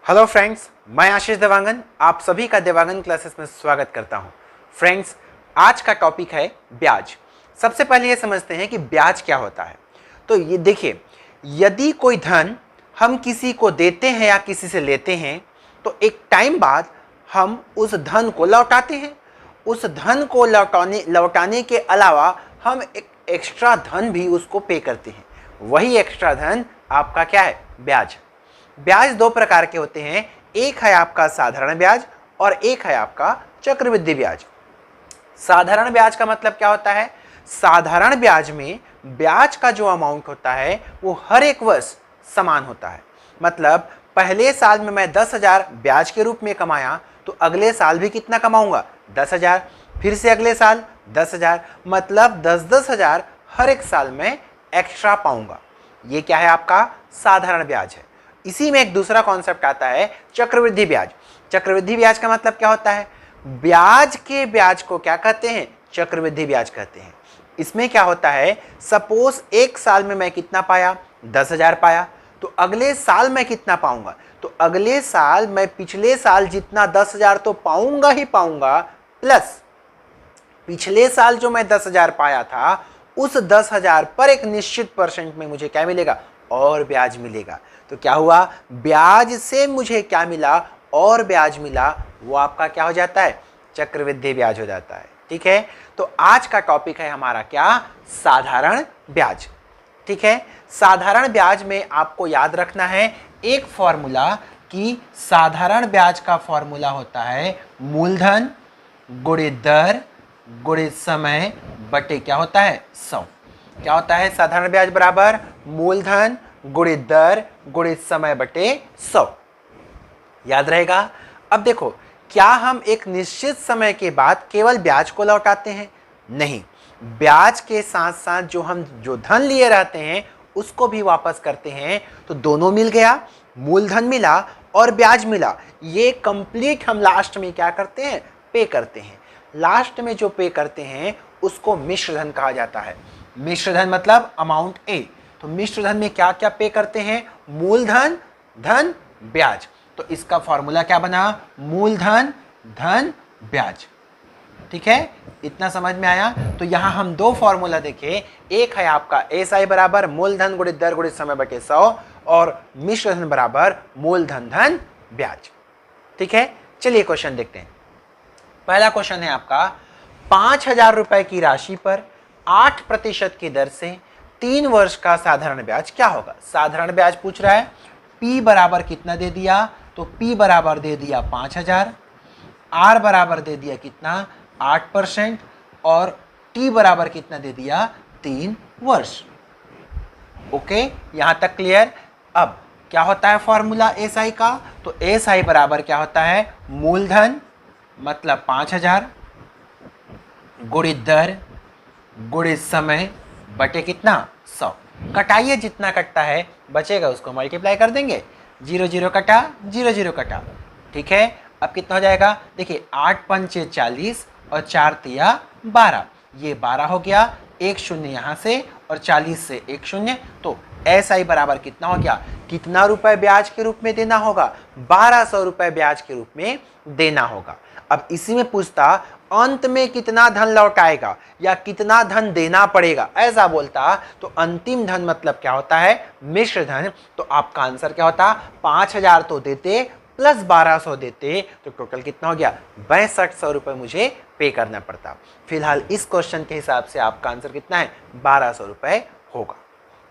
Hello friends, मैं आशीष देवांगन आप सभी का देवांगन क्लासेस में स्वागत करता हूं। फ्रेंड्स, आज का टॉपिक है ब्याज। सबसे पहले ये समझते हैं कि ब्याज क्या होता है। तो ये देखिए, यदि कोई धन हम किसी को देते हैं या किसी से लेते हैं तो एक टाइम बाद हम उस धन को लौटाते हैं। उस धन को लौटाने के अलावा हम एक एक्स्ट्रा धन भी उसको पे करते हैं। वही एक्स्ट्रा धन आपका क्या है? ब्याज। ब्याज दो प्रकार के होते हैं, एक है आपका साधारण ब्याज और एक है आपका चक्रवृद्धि ब्याज। साधारण ब्याज का मतलब क्या होता है? साधारण ब्याज में ब्याज का जो अमाउंट होता है वो हर एक वर्ष समान होता है। मतलब पहले साल में मैं 10,000 ब्याज के रूप में कमाया तो अगले साल भी कितना कमाऊंगा? 10,000। फिर से अगले साल 10,000, मतलब 10,000 हर एक साल में एक्स्ट्रा पाऊंगा। ये क्या है? आपका साधारण ब्याज है। इसी में एक दूसरा कॉन्सेप्ट आता है चक्रवृद्धि ब्याज। चक्रवृद्धि ब्याज का मतलब क्या होता है? ब्याज के ब्याज को क्या कहते हैं? चक्रवृद्धि ब्याज कहते हैं। इसमें क्या होता है, सपोज एक साल में मैं कितना पाया? 10,000 पाया, तो अगले साल मैं कितना पाऊंगा? तो अगले साल मैं पिछले साल जितना 10,000 तो पाऊंगा ही पाऊंगा, प्लस पिछले साल जो मैं 10,000 पाया था उस 10,000 पर एक निश्चित परसेंट में मुझे क्या मिलेगा? और ब्याज मिलेगा। तो क्या हुआ? ब्याज से मुझे क्या मिला? और ब्याज मिला। वो आपका क्या हो जाता है? चक्रवृद्धि ब्याज हो जाता है। ठीक है, तो आज का टॉपिक है हमारा क्या? साधारण ब्याज। ठीक है, साधारण ब्याज में आपको याद रखना है एक फॉर्मूला कि साधारण ब्याज का फॉर्मूला होता है मूलधन गुणित दर गुणित समय बटे क्या होता है? 100। क्या होता है? साधारण ब्याज बराबर मूलधन गुणित दर गुणित समय बटे 100। याद रहेगा? अब देखो, क्या हम एक निश्चित समय के बाद केवल ब्याज को लौटाते हैं? नहीं, ब्याज के साथ साथ जो धन लिए रहते हैं उसको भी वापस करते हैं। तो दोनों मिल गया, मूलधन मिला और ब्याज मिला। ये कंप्लीट हम लास्ट में क्या करते हैं? पे करते हैं। लास्ट में जो पे करते हैं उसको मिश्र धन कहा जाता है। मिश्र धन मतलब अमाउंट ए। तो मिश्र धन में क्या क्या पे करते हैं? मूलधन धन ब्याज। तो इसका फॉर्मूला क्या बना? मूलधन धन ब्याज। ठीक है, इतना समझ में आया? तो यहां हम दो फॉर्मूला देखें, एक है आपका एसआई बराबर मूलधन गुणित दर गुणित समय बटे 100 और मिश्र धन बराबर मूलधन धन ब्याज। ठीक है, चलिए क्वेश्चन देखते हैं। पहला क्वेश्चन है आपका, 5,000 रुपए की राशि पर 8% की दर से 3 वर्ष का साधारण ब्याज क्या होगा? साधारण ब्याज पूछ रहा है। P बराबर कितना दे दिया? तो P बराबर दे दिया 5,000, R बराबर दे दिया कितना? 8% और T बराबर कितना दे दिया? 3 वर्ष। ओके, यहां तक क्लियर? अब क्या होता है फॉर्मूला SI का? तो SI बराबर क्या होता है? मूलधन मतलब 5,000 गुणित दर गुणित समय बटे कितना? 100। कटाइए, जितना कटता है बचेगा उसको मल्टीप्लाई कर देंगे। 0 0 कटा, 0 0 कटा। ठीक है, अब कितना हो जाएगा? देखिए 8 पंचे 40 और 4 तिया 12। ये 12 हो गया, एक शून्य यहाँ से और 40 से एक शून्य। तो SI बराबर कितना हो गया? कितना रुपए ब्याज के रूप में देना होगा? 1200 रुपए ब्याज के रूप में देना होगा। अब इसी में पूछता अंत में कितना धन लौटाएगा या कितना धन देना पड़ेगा, ऐसा बोलता तो अंतिम धन मतलब क्या होता है? मिश्र धन। तो आपका आंसर क्या होता? 5,000 तो देते प्लस 1200 देते तो टोटल कितना हो गया? 6200 रुपए मुझे पे करना पड़ता। फिलहाल इस क्वेश्चन के हिसाब से आपका आंसर कितना है? 1200 रुपए होगा।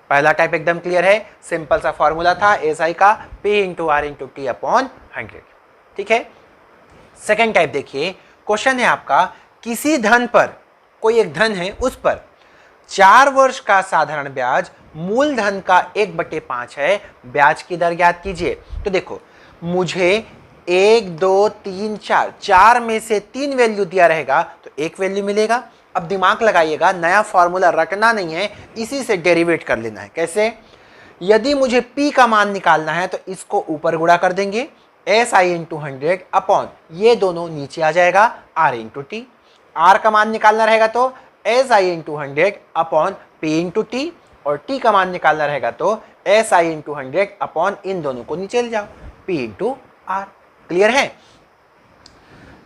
पहला टाइप एकदम क्लियर है, सिंपल सा फॉर्मूला था एसआई का, P into R into T upon 100। ठीक है, सेकेंड टाइप देखिए, क्वेश्चन है आपका, किसी धन पर, कोई एक धन है उस पर 4 वर्ष का साधारण ब्याज मूलधन का 1/5 है, ब्याज की दर ज्ञात कीजिए। तो देखो, मुझे 1 2 3 4 में से 3 वैल्यू दिया रहेगा तो एक वैल्यू मिलेगा। अब दिमाग लगाइएगा, नया फॉर्मूला रटना नहीं है, इसी से डेरिवेट कर लेना है। कैसे? यदि मुझे P का मान निकालना है तो इसको ऊपर गुणा कर देंगे, SI इंटू 100 अपॉन ये दोनों नीचे आ जाएगा R इंटू टी। R का मान निकालना रहेगा तो SI into 100 upon P into T और T का मान निकालना रहेगा तो SI इंटू 100 अपॉन इन दोनों को नीचे ले जाओ, P इंटू आर। क्लियर है?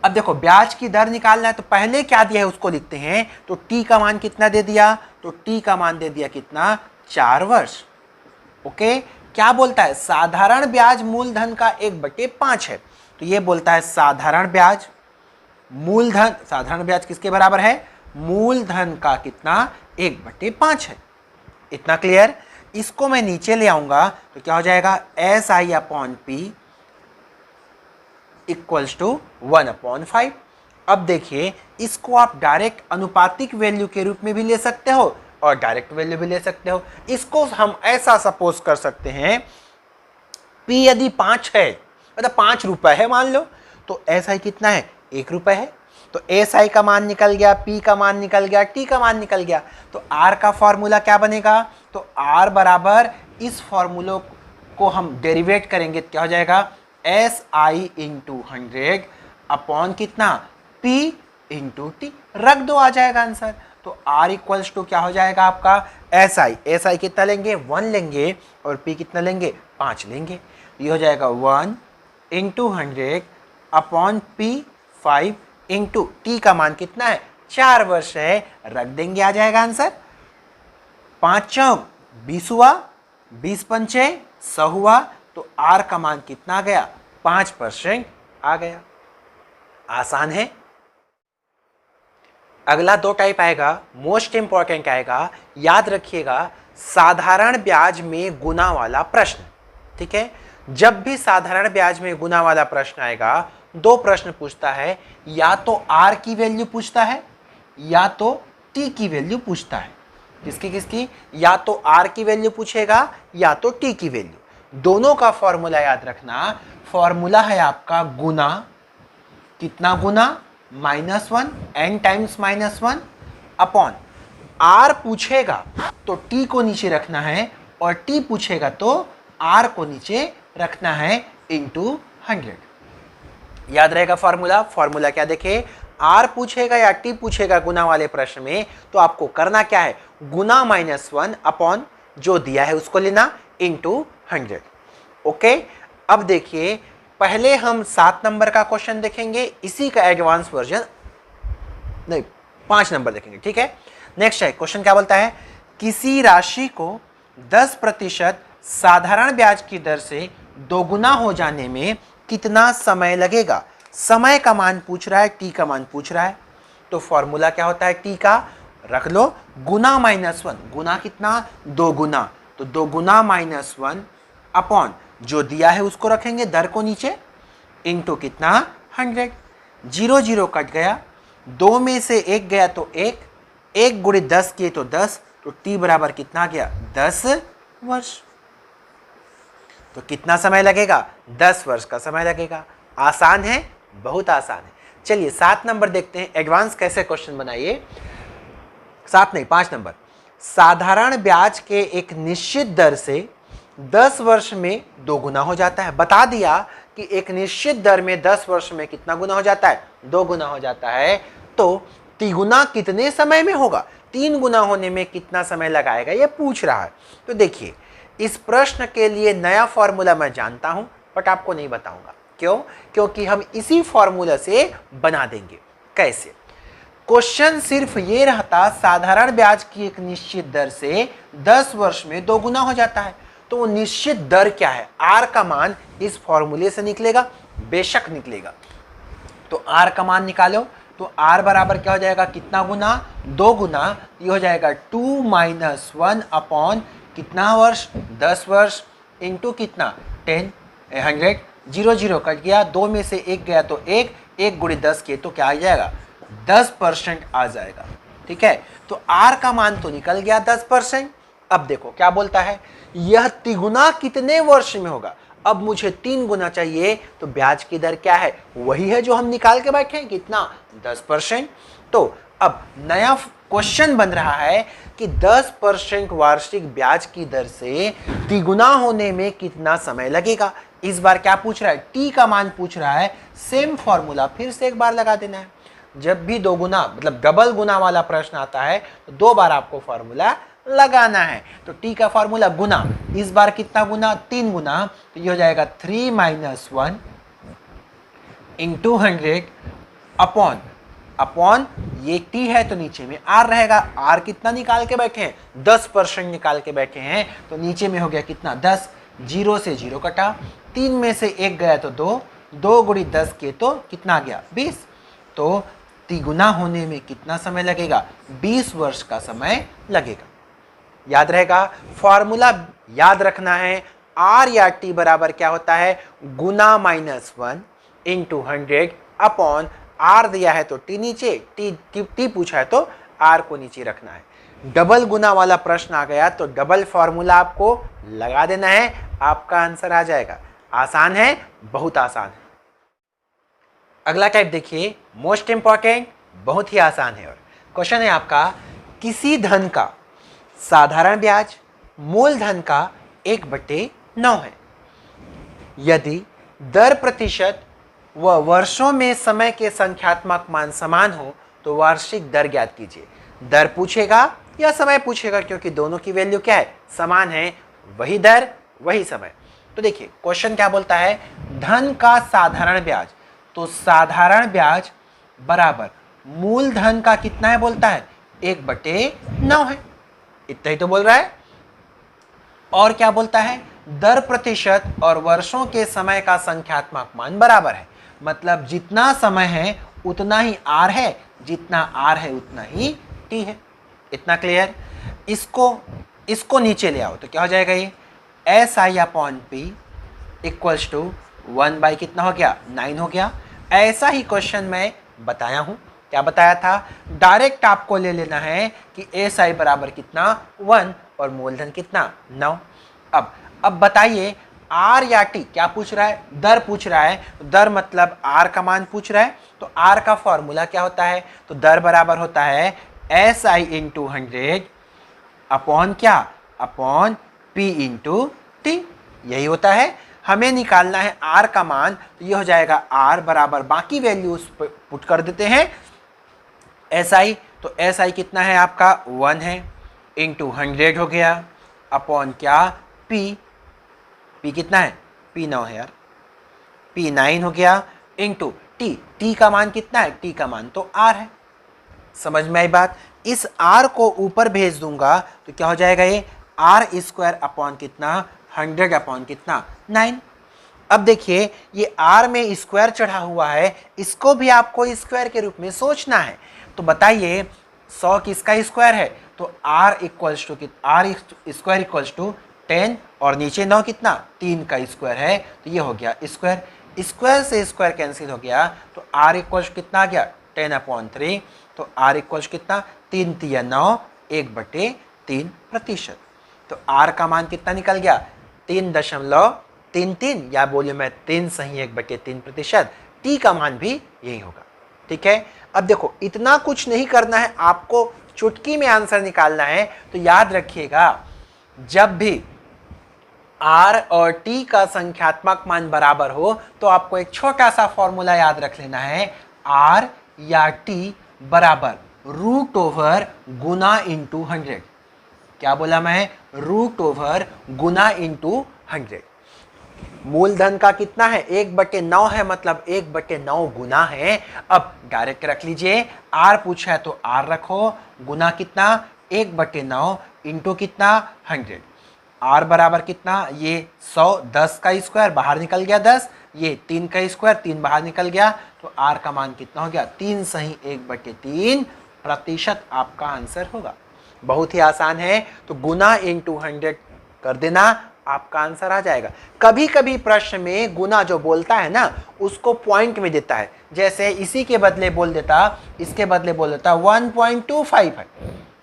अब देखो ब्याज की दर निकालना है तो पहले क्या दिया है उसको लिखते हैं। तो टी का मान कितना दे दिया? तो टी का मान दे दिया कितना? 4 वर्ष। ओके, क्या बोलता है? साधारण ब्याज मूलधन का 1/5 है। तो ये बोलता है साधारण ब्याज मूलधन, साधारण ब्याज किसके बराबर है? मूलधन का कितना? 1/5 है। इतना क्लियर? इसको मैं नीचे ले आऊंगा तो क्या हो जाएगा? SI/P equals to 1/5। अब देखिए इसको आप डायरेक्ट अनुपातिक वैल्यू के रूप में भी ले सकते हो और डायरेक्ट वैल्यू भी ले सकते हो। इसको हम ऐसा सपोज कर सकते हैं, P यदि 5 है, मतलब 5 रुपए है मान लो, तो SI कितना है? 1 रुपए है। तो SI का मान निकल गया, P का मान निकल गया, T का मान निकल गया। तो R का फॉर्मूला क्या बनेगा? तो R बराबर, इस फॉर्मूलो को हम डेरिवेट करेंगे, क्या हो जाएगा? SI इंटू 100 अपॉन कितना? P into T। रख दो, आ जाएगा आंसर। तो R इक्वल्स टू क्या हो जाएगा आपका? SI कितना लेंगे? 1 लेंगे और P कितना लेंगे? 5 लेंगे। ये हो जाएगा 1 into 100 upon P 5 into T का मान कितना है? 4 वर्ष है। रख देंगे, आ जाएगा आंसर। 5 चौक 20 हुआ, 20 पंचे 100 हुआ। तो R का मान कितना आ गया? 5% आ गया। आसान है। अगला 2 टाइप आएगा, मोस्ट इंपॉर्टेंट आएगा, याद रखिएगा, साधारण ब्याज में गुना वाला प्रश्न। ठीक है, जब भी साधारण ब्याज में गुना वाला प्रश्न आएगा 2 प्रश्न पूछता है, या तो R की वैल्यू पूछता है या तो T की वैल्यू पूछता है। किसकी किसकी? या तो R की वैल्यू पूछेगा या तो T की वैल्यू। दोनों का फॉर्मूला याद रखना। फॉर्मूला है आपका गुना, कितना गुना? -1, n टाइम्स -1 अपॉन R पूछेगा तो T को नीचे रखना है और T पूछेगा तो R को नीचे रखना है इंटू 100। याद रहेगा फॉर्मूला? फॉर्मूला क्या देखे? R पूछेगा या T पूछेगा गुना वाले प्रश्न में, तो आपको करना क्या है? गुना -1 अपॉन जो दिया है उसको लेना इंटू 100। ओके, अब देखिए पहले हम 7 नंबर का क्वेश्चन देखेंगे, इसी का एडवांस वर्जन, नहीं 5 नंबर देखेंगे। ठीक है, नेक्स्ट है क्वेश्चन, क्या बोलता है? किसी राशि को 10% साधारण ब्याज की दर से दोगुना हो जाने में कितना समय लगेगा? समय का मान पूछ रहा है, टी का मान पूछ रहा है। तो फॉर्मूला क्या होता है टी का? रख लो, गुना -1, गुना कितना? 2 गुना, तो 2 गुना -1 अपॉन जो दिया है उसको रखेंगे, दर को नीचे, इंटू कितना? 100। 0 0 कट गया, 2 में से 1 गया तो 1, 1 गुणे 10 किए तो 10, तो टी बराबर कितना गया? 10 वर्ष। तो कितना समय लगेगा? 10 वर्ष का समय लगेगा। आसान है, बहुत आसान है। चलिए 7 नंबर देखते हैं, एडवांस कैसे क्वेश्चन बनाइए। 7 नहीं 5 नंबर, साधारण ब्याज के एक निश्चित दर से 10 वर्ष में 2 गुना हो जाता है। बता दिया कि एक निश्चित दर में 10 वर्ष में कितना गुना हो जाता है? 2 गुना हो जाता है। तो तिगुना कितने समय में होगा? 3 गुना होने में कितना समय लगाएगा, ये पूछ रहा है। तो देखिए इस प्रश्न के लिए नया फॉर्मूला मैं जानता हूं, बट आपको नहीं बताऊंगा। क्यों? क्योंकि हम इसी फॉर्मूला से बना देंगे। कैसे? क्वेश्चन सिर्फ ये रहता, साधारण ब्याज की एक निश्चित दर से 10 वर्ष में 2 गुना हो जाता है। तो वो निश्चित दर क्या है? R का मान इस फॉर्मूले से निकलेगा, बेशक निकलेगा। तो R का मान निकालो, तो R बराबर क्या हो जाएगा? कितना गुना? 2 गुना, ये हो जाएगा 2 - 1 अपॉन कितना वर्ष? 10 वर्ष इंटू कितना? 10 100। 0 0 कट गया, 2 में से 1 गया तो 1, 1 गुणे 10 किए तो क्या आ जाएगा? 10% आ जाएगा। ठीक है, तो R का मान तो निकल गया 10%। अब देखो क्या बोलता है, यह तिगुना कितने वर्ष में होगा? अब मुझे 3 गुना चाहिए, तो ब्याज की दर क्या है? वही है जो हम निकाल के बैठे हैं, कितना? 10%। तो अब नया क्वेश्चन बन रहा है कि 10% वार्षिक ब्याज की दर से तिगुना होने में कितना समय लगेगा। इस बार क्या पूछ रहा है? टी का मान पूछ रहा है। सेम फॉर्मूला फिर से एक बार लगा देना है। जब भी 2 गुना मतलब डबल गुना वाला प्रश्न आता है तो 2 बार आपको फॉर्मूला लगाना है। तो टी का फॉर्मूला गुना, इस बार कितना गुना? 3 गुना, तो ये हो जाएगा 3 - 1 इंटू 100 अपॉन अपॉन ये टी है तो नीचे में आर रहेगा। आर कितना निकाल के बैठे हैं? 10% निकाल के बैठे हैं, तो नीचे में हो गया कितना? 10। 0 से 0 कटा, 3 में से 1 गया तो 2, 2 गुणी 10 के तो कितना आ गया? 20। तो तिगुना होने में कितना समय लगेगा? 20 वर्ष का समय लगेगा। याद रहेगा, फॉर्मूला याद रखना है। आर या टी बराबर क्या होता है? गुना -1 इंटू 100 अपॉन आर दिया है तो टी नीचे, टी पूछा है तो आर को नीचे रखना है। डबल गुना वाला प्रश्न आ गया तो डबल फॉर्मूला आपको लगा देना है, आपका आंसर आ जाएगा। आसान है, बहुत आसान है। अगला टाइप देखिए, मोस्ट इंपॉर्टेंट, बहुत ही आसान है। और क्वेश्चन है आपका, किसी धन का साधारण ब्याज मूलधन का 1/9 है। यदि दर प्रतिशत व वर्षों में समय के संख्यात्मक मान समान हो तो वार्षिक दर ज्ञात कीजिए। दर पूछेगा या समय पूछेगा, क्योंकि दोनों की वैल्यू क्या है? समान है, वही दर वही समय। तो देखिए क्वेश्चन क्या बोलता है, धन का साधारण ब्याज, तो साधारण ब्याज बराबर मूलधन का कितना है बोलता है? 1/9 है, इतना ही तो बोल रहा है। और क्या बोलता है? दर प्रतिशत और वर्षों के समय का संख्यात्मक मान बराबर है, मतलब जितना समय है उतना ही आर है, जितना आर है उतना ही टी है। इतना क्लियर? इसको नीचे ले आओ तो क्या हो जाएगा? ये S I upon P equals to 1 by कितना हो गया? 9 हो गया। ऐसा ही क्वेश्चन मैं बताया हूँ। क्या बताया था? डायरेक्ट आपको ले लेना है कि एस आई बराबर कितना? 1 और मूलधन कितना? 9। अब बताइए, आर या टी क्या पूछ रहा है? दर पूछ रहा है। तो दर मतलब आर का मान पूछ रहा है, तो आर का फॉर्मूला क्या होता है? तो दर बराबर होता है एस आई इंटू 100 अपॉन क्या? Upon P into T. यही होता है। हमें निकालना है आर का मान, तो ये हो जाएगा आर बराबर, बाकी वैल्यूज पुट कर देते हैं, एस आई। तो एस आई कितना है आपका? 1 है, इंटू 100 हो गया, अपॉन क्या? पी। पी कितना है? पी 9 है यार, पी 9 हो गया, इंटू टी। टी का मान कितना है? टी का मान तो आर है। समझ में आई बात? इस आर को ऊपर भेज दूंगा तो क्या हो जाएगा? ये आर स्क्वायर अपॉन कितना? 100 अपॉन कितना? 9। अब देखिए, ये आर में स्क्वायर चढ़ा हुआ है, इसको भी आपको स्क्वायर के रूप में सोचना है। तो बताइए 100 किसका स्क्वायर है? तो R equals to R square equals to 10 और नीचे 9 कितना? 3 का स्क्वायर है, तो ये हो गया स्क्वायर। स्क्वायर से स्क्वायर कैंसिल हो गया, तो आर इक्वल्स कितना आ गया? 10/3। तो आर इक्वल्स कितना? 3 तिया 9, 1/3%। तो आर का मान कितना निकल गया? 3.33, या बोलिए मैं 3 सही 1/3%। टी का मान भी यही होगा। ठीक है? अब देखो, इतना कुछ नहीं करना है, आपको चुटकी में आंसर निकालना है। तो याद रखिएगा, जब भी आर और टी का संख्यात्मक मान बराबर हो तो आपको एक छोटा सा फॉर्मूला याद रख लेना है, आर या टी बराबर √, गुना इंटू 100। क्या बोला मैं? √, गुना इंटू 100। मूलधन का कितना है? 1/9 है, मतलब 1/9 गुना है। अब डायरेक्ट रख लीजिए, आर पूछा है तो आर रखो, गुना कितना? 1/9 इंटू कितना? 100। आर बराबर कितना? ये 100, 10 का स्क्वायर बाहर निकल गया 10, ये 3 का स्क्वायर 3 बाहर निकल गया, तो आर का मान कितना हो गया? 3 सही 1/3% आपका आंसर होगा। बहुत ही आसान है, तो गुना इंटू 100 कर देना, आपका आंसर आ जाएगा। कभी कभी प्रश्न में गुना जो बोलता है ना, उसको पॉइंट में देता है। जैसे इसी के बदले बोल देता, इसके बदले बोल देता 1.25 है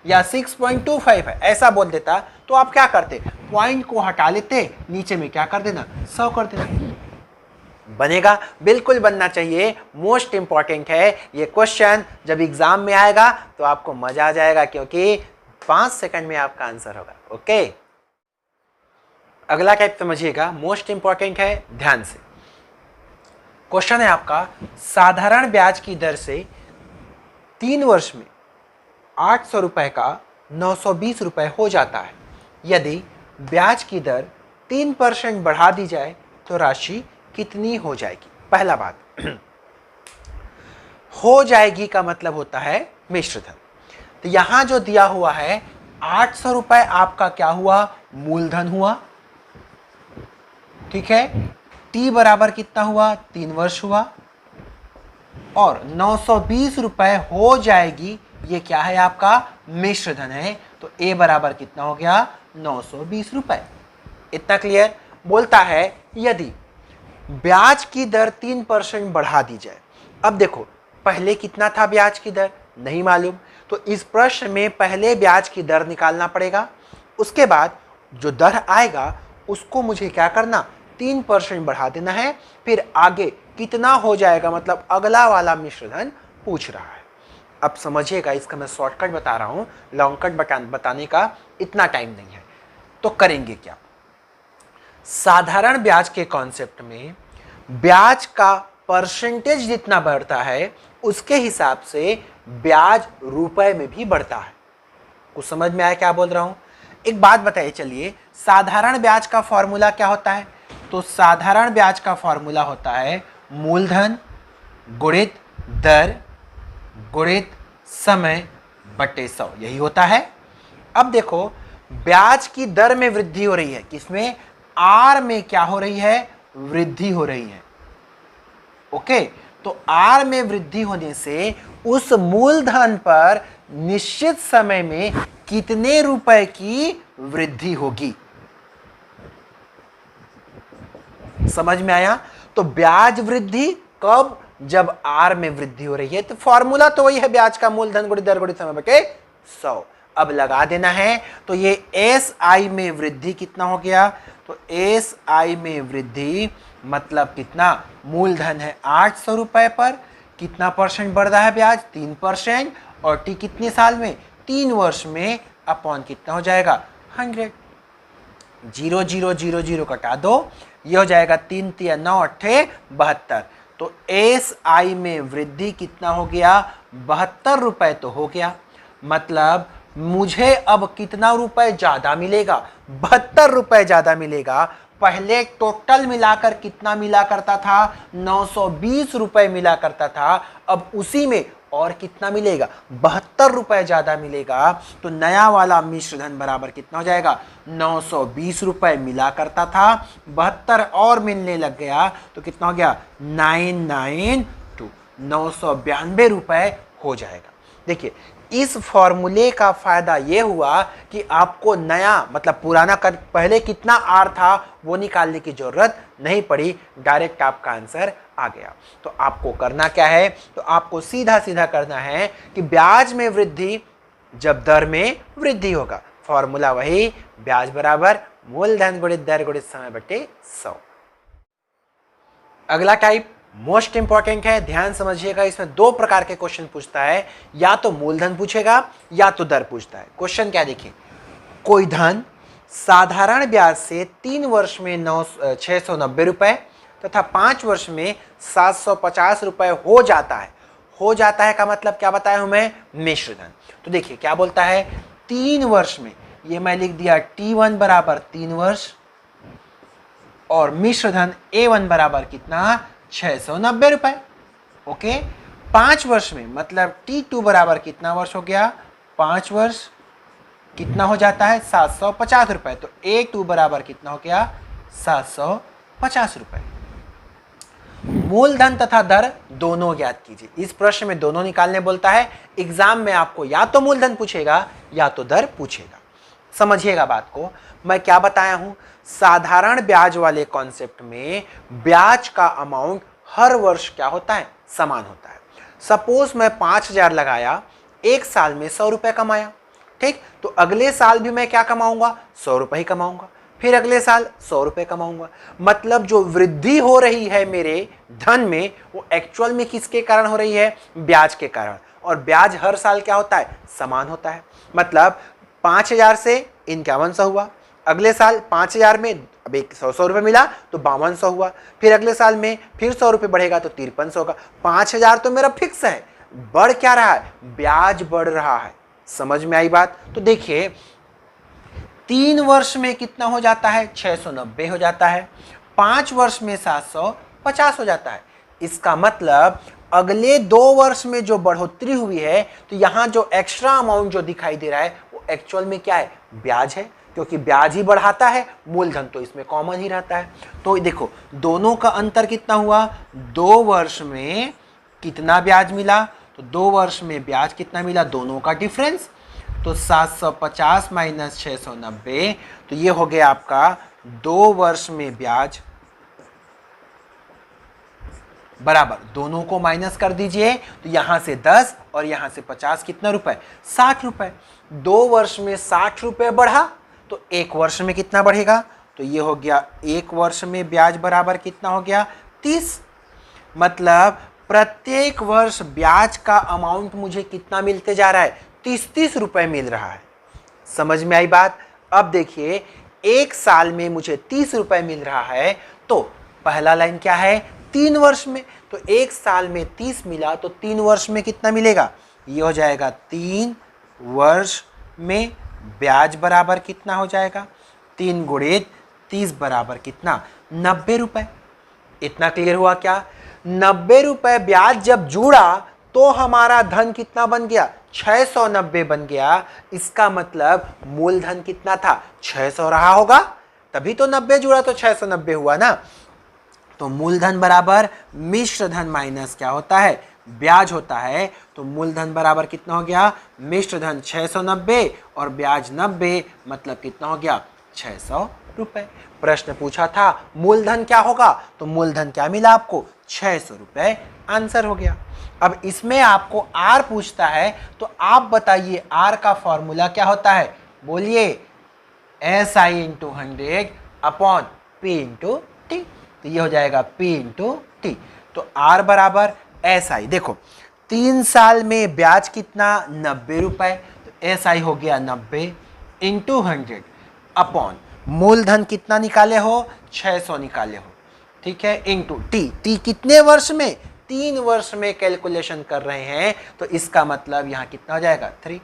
या 6.25 है, ऐसा बोल देता, तो आप क्या करते? पॉइंट को हटा लेते, नीचे में क्या कर देना? 100 कर देना। बनेगा? बिल्कुल बनना चाहिए। मोस्ट इंपॉर्टेंट है ये क्वेश्चन। जब एग्जाम में आएगा तो आपको मजा आ जाएगा, क्योंकि 5 सेकंड में आपका आंसर होगा। ओके, अगला टाइप समझिएगा, मोस्ट इंपॉर्टेंट है, ध्यान से। क्वेश्चन है आपका, साधारण ब्याज की दर से 3 वर्ष में 800 रुपए का 920 रुपए हो जाता है। यदि ब्याज की दर 3% बढ़ा दी जाए तो राशि कितनी हो जाएगी? पहला बात, हो जाएगी का मतलब होता है मिश्र धन। तो यहां जो दिया हुआ है 800 रुपए आपका क्या हुआ, मूलधन हुआ, ठीक है। टी बराबर कितना हुआ, 3 वर्ष हुआ, और 920 रुपए हो जाएगी, ये क्या है आपका मिश्र धन है। तो ए बराबर कितना हो गया, 920 रुपए। इतना क्लियर। बोलता है यदि ब्याज की दर 3% बढ़ा दी जाए। अब देखो पहले कितना था ब्याज की दर, नहीं मालूम, तो इस प्रश्न में पहले ब्याज की दर निकालना पड़ेगा, उसके बाद जो दर आएगा उसको मुझे क्या करना, 3% बढ़ा देना है, फिर आगे कितना हो जाएगा, मतलब अगला वाला मिश्रधन पूछ रहा है। अब समझिएगा, इसका मैं शॉर्टकट बता रहा हूं, लॉन्ग कट बताने का इतना टाइम नहीं है। तो करेंगे क्या, साधारण ब्याज के कॉन्सेप्ट में ब्याज का परसेंटेज जितना बढ़ता है उसके हिसाब से ब्याज रुपए में भी बढ़ता है। कुछ समझ में आया क्या बोल रहा हूं? एक बात बताइए, चलिए साधारण ब्याज का फॉर्मूला क्या होता है? तो साधारण ब्याज का फॉर्मूला होता है मूलधन गुणित दर गुणित समय बटे 100, यही होता है। अब देखो ब्याज की दर में वृद्धि हो रही है, किसमें, आर में क्या हो रही है, वृद्धि हो रही है। ओके, तो आर में वृद्धि होने से उस मूलधन पर निश्चित समय में कितने रुपए की वृद्धि होगी, समझ में आया? तो ब्याज वृद्धि कब, जब आर में वृद्धि हो रही है। तो फॉर्मूला तो वही है, ब्याज का मूलधन गुणित दर गुणित समय बटे 100। अब लगा देना है, तो ये एस आई में वृद्धि कितना हो गया, तो एस आई में वृद्धि मतलब कितना, मूलधन है 800 रुपए पर कितना परसेंट बढ़ रहा है ब्याज, 3%, और टी कितने साल में, 3 वर्ष में, अपॉन कितना हो जाएगा 100। 0 0 0 0 कटा दो, ये हो जाएगा 3 3 9 8 72। तो एस आई में वृद्धि कितना हो गया, 72 रुपए तो हो गया। मतलब मुझे अब कितना रुपए ज्यादा मिलेगा, 72 रुपए ज्यादा मिलेगा। पहले टोटल मिलाकर कितना मिला करता था, 920 रुपए मिला करता था, अब उसी में और कितना मिलेगा, 72 रुपए ज्यादा मिलेगा। तो नया वाला मिश्रधन बराबर कितना हो जाएगा, 920 रुपए मिला करता था, 72 और मिलने लग गया, तो कितना हो गया 992, 992 रुपए हो जाएगा। देखिए इस फॉर्मूले का फायदा ये हुआ कि आपको नया मतलब पुराना पहले कितना आर था वो निकालने की जरूरत नहीं पड़ी, डायरेक्ट आपका आंसर आ गया। तो आपको करना क्या है, तो आपको सीधा सीधा करना है कि ब्याज में वृद्धि जब दर में वृद्धि होगा, फॉर्मूला वही, ब्याज बराबर मूलधन गुणित दर गुणित समय बटे 100। अगला टाइप मोस्ट इंपॉर्टेंट है, ध्यान समझिएगा। इसमें 2 प्रकार के क्वेश्चन पूछता है, या तो मूलधन पूछेगा या तो दर पूछता है। क्वेश्चन क्या देखिए, कोई धन साधारण ब्याज से 3 वर्ष में 690 रुपए तथा 5 वर्ष में 750 रुपए हो जाता है। हो जाता है का मतलब क्या बताया हूं मैं, मिश्र धन। तो देखिए क्या बोलता है, 3 वर्ष में, ये मैं लिख दिया T1 बराबर 3 वर्ष, और मिश्र धन A1 बराबर कितना, 690 रुपए। ओके, 5 वर्ष में मतलब T2 बराबर कितना वर्ष हो गया, 5 वर्ष, कितना हो जाता है 750 रुपए। तो A2 बराबर कितना हो गया, 750 रुपए। मूलधन तथा दर दोनों ज्ञात कीजिए। इस प्रश्न में दोनों निकालने बोलता है। एग्जाम में आपको या तो मूलधन पूछेगा या तो दर पूछेगा। समझिएगा बात को, मैं क्या बताया हूं, साधारण ब्याज वाले कॉन्सेप्ट में ब्याज का अमाउंट हर वर्ष क्या होता है, समान होता है। सपोज मैं 5000 लगाया, एक साल में 100 रुपए कमाया, ठीक, तो अगले साल भी मैं क्या कमाऊंगा, 100 रुपए ही कमाऊंगा, फिर अगले साल 100 रुपए कमाऊंगा। मतलब जो वृद्धि हो रही है मेरे धन में वो एक्चुअल में किसके कारण हो रही है, ब्याज के कारण। और ब्याज हर साल क्या होता है, समान होता है। मतलब 5000 से 5100 हुआ, अगले साल 5000 में अब 100 रुपये मिला तो 5200 हुआ, फिर अगले साल में फिर 100 रुपये बढ़ेगा तो 5300 होगा। 5000 तो मेरा फिक्स है, बढ़ क्या रहा है, ब्याज बढ़ रहा है। समझ में आई बात? तो देखिए 3 वर्ष में कितना हो जाता है, 690 हो जाता है, 5 वर्ष में 750 हो जाता है। इसका मतलब अगले 2 वर्ष में जो बढ़ोतरी हुई है, तो यहाँ जो एक्स्ट्रा अमाउंट जो दिखाई दे रहा है वो एक्चुअल में क्या है, ब्याज है, क्योंकि ब्याज ही बढ़ाता है, मूलधन तो इसमें कॉमन ही रहता है। तो देखो दोनों का अंतर कितना हुआ, 2 वर्ष में कितना ब्याज मिला, तो 2 वर्ष में ब्याज कितना मिला, दोनों का डिफरेंस, तो 750 माइनस 690, तो ये हो गया आपका 2 वर्ष में ब्याज बराबर, दोनों को माइनस कर दीजिए, तो यहां से 10 और यहां से 50, कितना रुपए, 60 रुपए। 2 वर्ष में 60 रुपए बढ़ा, तो 1 वर्ष में कितना बढ़ेगा, तो ये हो गया 1 वर्ष में ब्याज बराबर कितना हो गया, 30। मतलब प्रत्येक वर्ष ब्याज का अमाउंट मुझे कितना मिलते जा रहा है, 30-30 रुपए मिल रहा है। समझ में आई बात। अब देखिए 1 साल में मुझे 30 रुपए मिल रहा है, तो पहला लाइन क्या है, 3 वर्ष में, तो 1 साल में 30 मिला, तो 3 वर्ष में कितना मिलेगा, ये हो जाएगा 3 वर्ष में ब्याज बराबर कितना हो जाएगा, 3 गुणित 30 बराबर कितना, 90 रुपए। इतना क्लियर हुआ क्या। 90 रुपए ब्याज जब जुड़ा तो हमारा धन कितना बन गया, 690 बन गया। इसका मतलब मूलधन कितना था, 600 रहा होगा, तभी तो 90 जुड़ा तो 690 हुआ ना। तो मूलधन बराबर मिश्र धन माइनस क्या होता है, ब्याज होता है। तो मूलधन बराबर कितना हो गया, मिश्र धन 690 और ब्याज 90, मतलब कितना हो गया, 600 रुपए। प्रश्न पूछा था मूलधन क्या होगा, तो मूलधन क्या मिला आपको, 600 रुपए, आंसर हो गया। अब इसमें आपको आर पूछता है, तो आप बताइए आर का फॉर्मूला क्या होता है, बोलिए, SI into 100 upon P into T. तो ये हो जाएगा P इंटू टी। तो R बराबर SI, देखो 3 साल में ब्याज कितना, 90 रुपए, तो SI हो गया 90 इंटू 100 अपॉन मूलधन कितना निकाले हो, 600 निकाले हो, ठीक है, इंटू टी कितने वर्ष में, 3 वर्ष में कैलकुलेशन कर रहे हैं, तो इसका मतलब यहाँ कितना हो जाएगा, 3।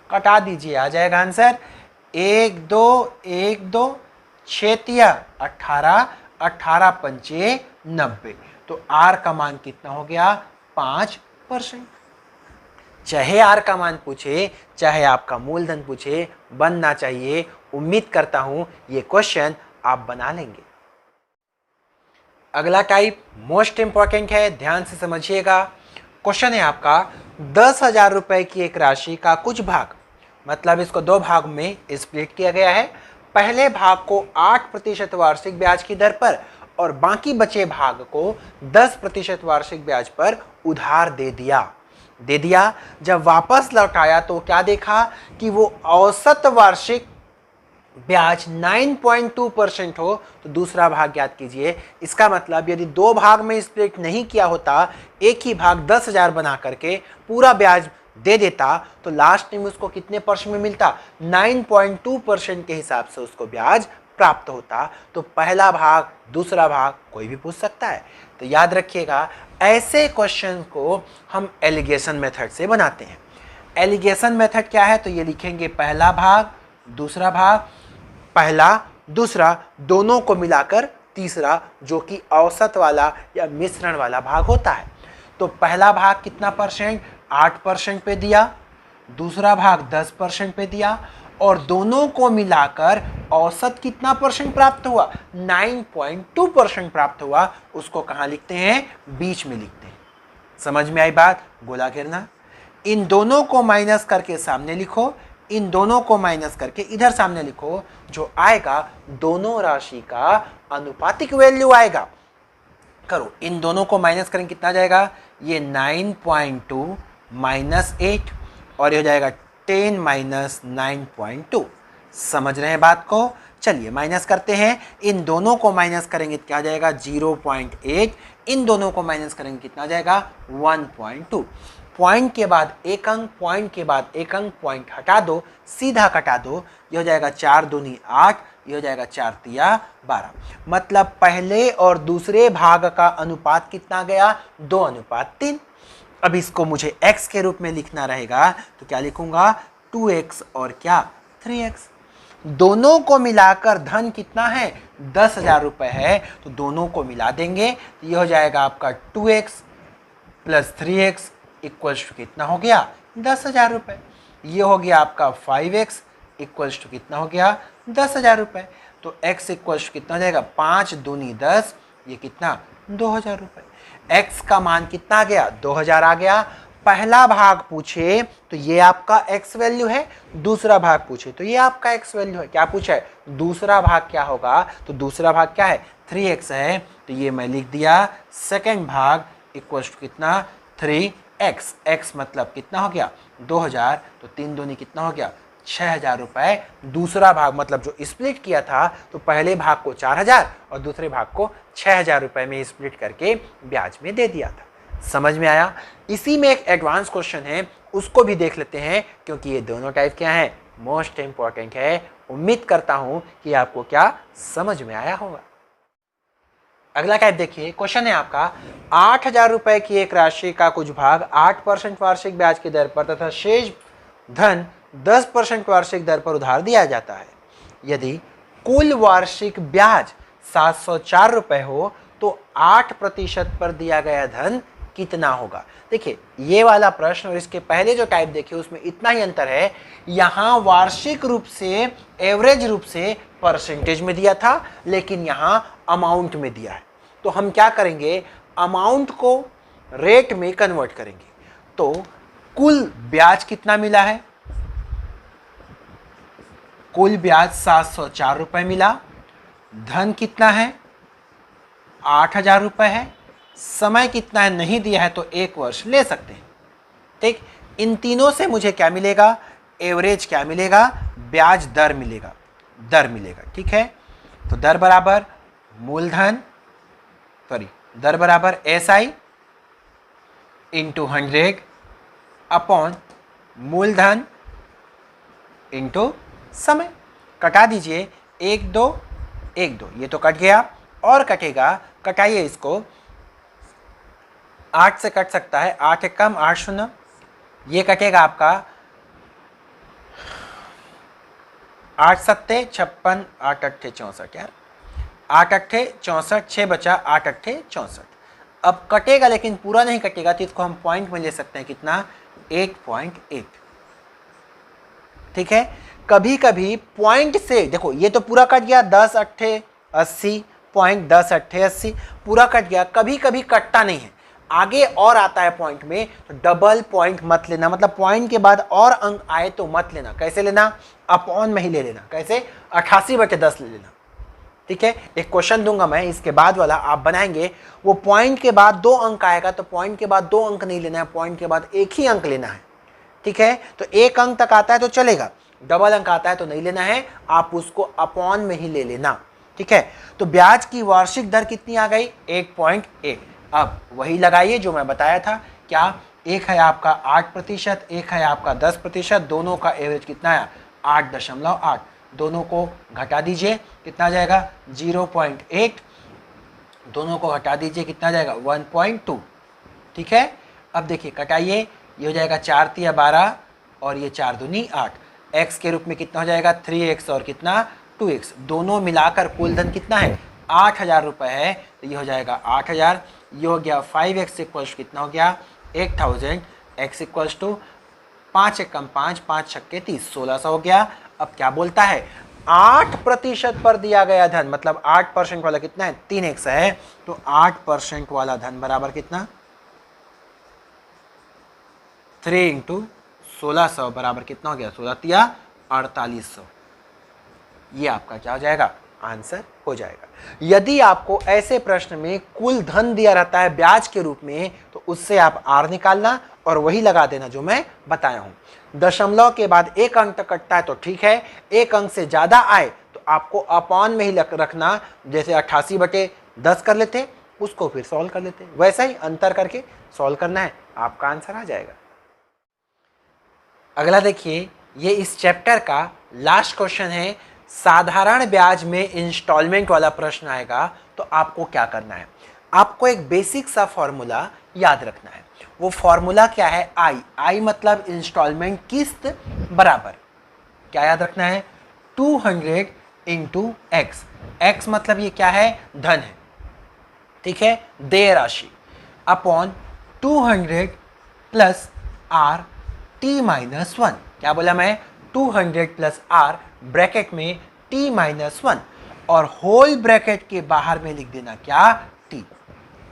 कटा दीजिए, आ जाएगा आंसर 1 2 1 2 6 तिया 18, 18 पंचे 90। तो आर का मान कितना हो गया, 5%। चाहे आर का मान पूछे, चाहे आपका मूलधन पूछे, बनना चाहिए। उम्मीद करता हूं ये क्वेश्चन आप बना लेंगे। अगला टाइप मोस्ट इंपॉर्टेंट है, ध्यान से समझिएगा। क्वेश्चन है आपका 10,000 रुपए की एक राशि का कुछ भाग, मतलब इसको 2 भाग में स्प्लिट किया गया है। पहले भाग को 8% वार्षिक ब्याज की दर पर और बाकी बचे भाग को 10% वार्षिक ब्याज पर उधार दे दिया। जब वापस लौटाया तो क्या देखा कि वो औसत वार्षिक ब्याज 9.2% हो, तो दूसरा भाग याद कीजिए। इसका मतलब यदि 2 भाग में स्प्लिट नहीं किया होता, एक ही भाग 10,000 बना करके पूरा ब्याज दे देता, तो लास्ट में उसको कितने परसेंट में मिलता, 9.2% के हिसाब से उसको ब्याज प्राप्त होता। तो पहला भाग, दूसरा भाग कोई भी पूछ सकता है। तो याद रखिएगा, ऐसे क्वेश्चन को हम एलिगेशन मेथड से बनाते हैं। एलिगेशन मेथड क्या है, तो ये लिखेंगे पहला भाग, दूसरा भाग, पहला दूसरा दोनों को मिलाकर तीसरा, जो कि औसत वाला या मिश्रण वाला भाग होता है। तो पहला भाग कितना परसेंट, 8% पे दिया, दूसरा भाग 10% पे दिया, और दोनों को मिलाकर औसत कितना परसेंट प्राप्त हुआ, 9.2% प्राप्त हुआ। उसको कहाँ लिखते हैं, बीच में लिखते हैं। समझ में आई बात, गोला घेरना। इन दोनों को माइनस करके सामने लिखो, इन दोनों को माइनस करके इधर सामने लिखो। जो आएगा दोनों राशि का अनुपातिक वैल्यू आएगा। करो, इन दोनों को माइनस करेंगे कितना आ जाएगा, ये 9.2 माइनस 8 और ये हो जाएगा 10 माइनस 9.2। समझ रहे हैं बात को। चलिए माइनस करते हैं, इन दोनों को माइनस करेंगे क्या आ जाएगा, 0.8, इन दोनों को माइनस करेंगे कितना आ जाएगा, 1.2। पॉइंट के बाद एक अंक, पॉइंट के बाद एक अंक, पॉइंट हटा दो, सीधा कटा दो। ये हो जाएगा 4 दूनी 8, ये हो जाएगा 4 तिया 12। मतलब पहले और दूसरे भाग का अनुपात कितना गया, 2:3। अब इसको मुझे x के रूप में लिखना रहेगा, तो क्या लिखूंगा, 2x और क्या, 3x। दोनों को मिलाकर धन कितना है, 10,000 रुपए है, तो दोनों को मिला देंगे। तो ये हो जाएगा आपका 2x plus 3x equals to कितना हो गया 10,000 रुपये। ये हो गया आपका 5x इक्वल्स टू कितना हो गया 10,000 रुपये। तो x इक्वल्स टू कितना हो जाएगा 5 दूनी 10, ये कितना 2,000 रुपये। x का मान कितना आ गया 2,000 आ गया। पहला भाग पूछे तो ये आपका x वैल्यू है, दूसरा भाग पूछे तो ये आपका x वैल्यू है। क्या पूछा है दूसरा भाग क्या होगा, तो दूसरा भाग क्या है 3x है, तो ये मैं लिख दिया सेकंड भाग इक्वल्स टू कितना 3x। x मतलब कितना हो गया 2,000, तो 3 दूनी कितना हो गया 6,000 रुपये। दूसरा भाग मतलब जो स्प्लिट किया था तो पहले भाग को 4,000 और दूसरे भाग को 6,000 रुपये में स्प्लिट करके ब्याज में दे दिया था। समझ में आया। इसी में एक एडवांस क्वेश्चन है, उसको भी देख लेते हैं, क्योंकि ये दोनों टाइप क्या है मोस्ट इंपॉर्टेंट है। उम्मीद करता हूं कि आपको क्या समझ में आया होगा। अगला टाइप देखिए, क्वेश्चन है आपका 8,000 रुपये की एक राशि का कुछ भाग 8% वार्षिक ब्याज की दर पर तथा शेष धन 10% वार्षिक दर पर उधार दिया जाता है। यदि कुल वार्षिक ब्याज 704 रुपये हो तो 8% पर दिया गया धन कितना होगा। देखिए ये वाला प्रश्न और इसके पहले जो टाइप देखिए उसमें इतना ही अंतर है, यहाँ वार्षिक रूप से एवरेज रूप से परसेंटेज में दिया था, लेकिन यहाँ अमाउंट में दिया है। तो हम क्या करेंगे अमाउंट को रेट में कन्वर्ट करेंगे। तो कुल ब्याज कितना मिला है, कुल ब्याज 704 रुपये मिला, धन कितना है 8,000 रुपये है, समय कितना है नहीं दिया है तो 1 वर्ष ले सकते हैं। ठीक, इन तीनों से मुझे क्या मिलेगा एवरेज क्या मिलेगा ब्याज दर मिलेगा, दर मिलेगा। ठीक है, तो दर बराबर मूलधन दर बराबर SI इंटू 100 अपॉन मूलधन इंटू समय। कटा दीजिए 1 2 1 2, ये तो कट गया और कटेगा, कटाइए इसको 8 से कट सकता है, 8 एक कम 8 शून्य, ये कटेगा आपका 8 सत्ते 56 8 अट्ठे 64 यार 8 अट्ठे 64, 6 बचा 8 अट्ठे 64। अब कटेगा लेकिन पूरा नहीं कटेगा तो इसको हम पॉइंट में ले सकते हैं कितना 1.8। ठीक है, कभी कभी पॉइंट से देखो ये तो पूरा कट गया 10 अट्ठे 80 पॉइंट 10 अट्ठे 80 पूरा कट गया, कभी कभी कटता नहीं है आगे और आता है पॉइंट में, तो डबल पॉइंट मत लेना, मतलब पॉइंट के बाद और अंक आए तो मत लेना। कैसे लेना अपॉन में ही ले लेना, कैसे 88/10 ले लेना। ठीक है, एक क्वेश्चन दूंगा मैं इसके बाद वाला आप बनाएंगे, वो पॉइंट के बाद 2 अंक आएगा तो पॉइंट के बाद 2 अंक नहीं लेना है, पॉइंट के बाद 1 ही अंक लेना है। ठीक है, तो 1 अंक तक आता है तो चलेगा, डबल अंक आता है तो नहीं लेना है, आप उसको अपॉन में ही ले लेना। ठीक है, तो ब्याज की वार्षिक दर कितनी आ गई 1.1। अब वही लगाइए जो मैं बताया था, क्या एक है आपका 8%, एक है आपका 10%, दोनों का एवरेज कितना है 8.8, दोनों को घटा दीजिए कितना जाएगा 0.8, दोनों को घटा दीजिए कितना जाएगा 1.2। ठीक है, अब देखिए कटाइए, ये हो जाएगा 4 तिया 12 और ये 4 दूनी 8, x के रूप में कितना हो जाएगा 3x और कितना 2x, दोनों मिलाकर कुल धन कितना है 8,000 रुपये है, तो ये हो जाएगा 8,000, ये हो गया 5x इक्वल्स कितना हो गया 8,000, x इक्वल्स टू 5 एक कम 5 5 छक्के 30 1600 हो गया। अब क्या बोलता है 8% पर दिया गया धन, मतलब 8% वाला कितना है 3x है, तो 8% वाला धन बराबर कितना 3 इंटू 1600 बराबर कितना हो गया 16 तिया 4800। ये आपका क्या हो जाएगा आंसर हो जाएगा। यदि आपको ऐसे प्रश्न में कुल धन दिया रहता है ब्याज के रूप में, तो उससे आप आर निकालना और वही लगा देना जो मैं बताया हूं। दशमलव के बाद 1 अंक तक कटता है तो ठीक है, 1 अंक से ज्यादा आए तो आपको अपॉन में ही रखना, जैसे 88/10 कर लेते उसको फिर सॉल्व कर लेते, वैसा ही अंतर करके सॉल्व करना है, आपका आंसर आ जाएगा। अगला देखिए, ये इस चैप्टर का लास्ट क्वेश्चन है। साधारण ब्याज में इंस्टॉलमेंट वाला प्रश्न आएगा तो आपको क्या करना है, आपको एक बेसिक सा फॉर्मूला याद रखना है। वो फॉर्मूला क्या है आई मतलब इंस्टॉलमेंट किस्त बराबर क्या याद रखना है 200 इंटू एक्स, एक्स मतलब ये क्या है धन है। ठीक है, देय राशि upon 200 plus R T minus one. क्या बोला मैं? 200 प्लस आर ब्रैकेट में टी माइनस वन और होल ब्रैकेट के बाहर में लिख देना क्या? टी।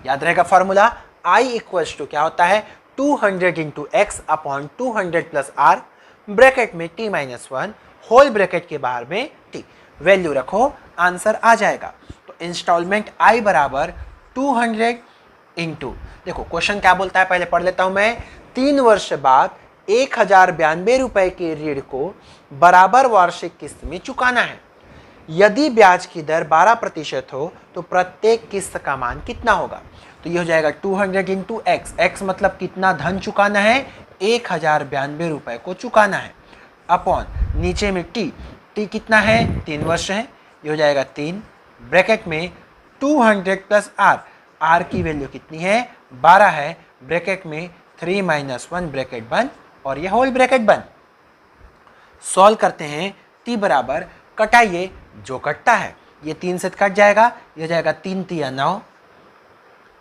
याद रहेगा फॉर्मूला? I इक्वल्स टू क्या होता है? 200 into x upon 200 plus are bracket में T minus one whole bracket के बाहर में टी। वैल्यू रखो, आंसर आ जाएगा। तो इंस्टॉलमेंट I बराबर 200 इंटू, देखो क्वेश्चन क्या बोलता है पहले पढ़ लेता हूं मैं। 3 वर्ष बाद 1092 रुपए के ऋण को बराबर वार्षिक किस्त में चुकाना है। यदि ब्याज की दर 12% हो तो प्रत्येक किस्त का मान कितना होगा? तो ये हो जाएगा 200 इंटू एक्स। एक्स मतलब कितना धन चुकाना है? 1092 रुपए को चुकाना है, अपॉन नीचे में टी। टी कितना है? 3 वर्ष है। ये हो जाएगा 3 ब्रैकेट में 200 प्लस आर। आर की वैल्यू कितनी है? 12 है। ब्रैकेट में 3 माइनस 1 ब्रैकेट बंद और ये होल ब्रैकेट बंद। सॉल्व करते हैं। टी बराबर, कटाइए, जो कटता है ये 3 से कट जाएगा, ये हो जाएगा 3 तिया 9,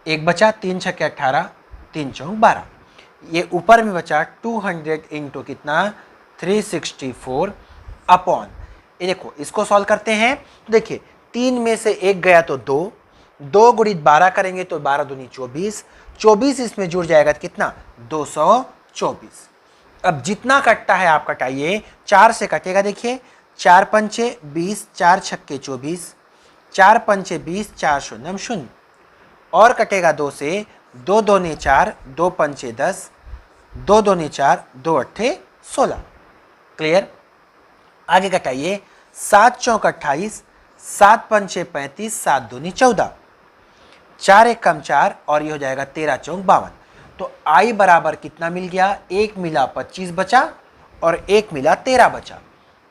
एक बचा 3 छक्के 18, 3 चौक 12। ये ऊपर में बचा 200 इंटू कितना? 364 अपॉन, ये देखो इसको सॉल्व करते हैं तो देखिए 3 में से 1 गया तो 2, 2 गुणित 12 करेंगे तो 12 दूनी 24, 24 इसमें जुड़ जाएगा तो कितना? 224। अब जितना कटता है आप कटाइए। 4 से कटेगा, देखिए 4 पंचे 20, 4 छक्के 24, 4 पंचे 20, 4 शून्यम 0 और कटेगा 2 से, 2 दूनी 4, 2 पंचे 10, 2 दूनी 4, 2 अट्ठे 16। क्लियर? आगे कटाइए। 7 चौक 28, 7 पंचे 35, 7 दूनी 14, 4 एक कम 4 और ये हो जाएगा 13 चौक 52। तो I बराबर कितना मिल गया? 1 मिला 25 बचा और 1 मिला 13 बचा।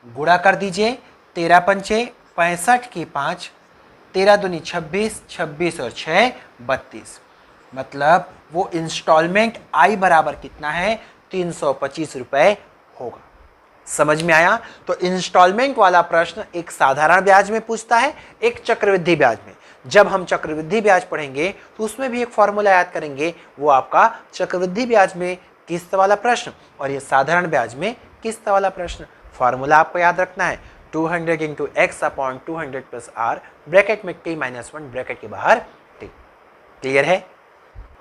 गुणा कर दीजिए। 13 पंचे 65 की 5, 13 दूनी 26, 26 और 6 32। मतलब वो इंस्टॉलमेंट I बराबर कितना है? 325 रुपए होगा। समझ में आया? तो इंस्टॉलमेंट वाला प्रश्न एक साधारण ब्याज में पूछता है, एक चक्रवृद्धि ब्याज में। जब हम चक्रवृद्धि ब्याज पढ़ेंगे तो उसमें भी एक फॉर्मूला याद करेंगे, वो आपका चक्रवृद्धि ब्याज में किस्त वाला प्रश्न और ये साधारण ब्याज में किस्त वाला प्रश्न। फॉर्मूला आपको याद रखना है 200 into x upon 200 plus are bracket में टी माइनस 1 ब्रैकेट के बाहर टी। क्लियर है?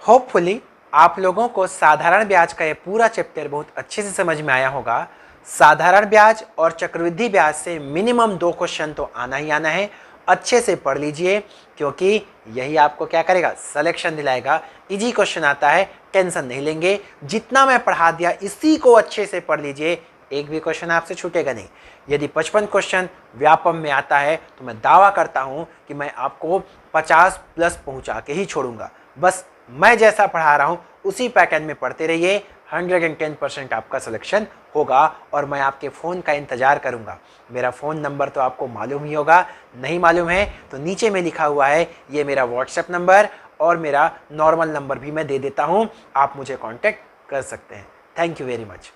होपफुली आप लोगों को साधारण ब्याज का ये पूरा चैप्टर बहुत अच्छे से समझ में आया होगा। साधारण ब्याज और चक्रवृद्धि ब्याज से मिनिमम 2 क्वेश्चन तो आना ही आना है। अच्छे से पढ़ लीजिए क्योंकि यही आपको क्या करेगा? सिलेक्शन दिलाएगा। इजी क्वेश्चन आता है, टेंशन नहीं लेंगे। जितना मैं पढ़ा दिया इसी को अच्छे से पढ़ लीजिए, एक भी क्वेश्चन आपसे छूटेगा नहीं। यदि 55 क्वेश्चन व्यापम में आता है तो मैं दावा करता हूं कि मैं आपको 50 प्लस पहुंचा के ही छोड़ूंगा। बस मैं जैसा पढ़ा रहा हूं उसी पैटर्न में पढ़ते रहिए, 110% आपका सिलेक्शन होगा और मैं आपके फ़ोन का इंतज़ार करूंगा। मेरा फ़ोन नंबर तो आपको मालूम ही होगा, नहीं मालूम है तो नीचे में लिखा हुआ है, ये मेरा व्हाट्सएप नंबर और मेरा नॉर्मल नंबर भी मैं दे देता हूं, आप मुझे कांटेक्ट कर सकते हैं। Thank you very much.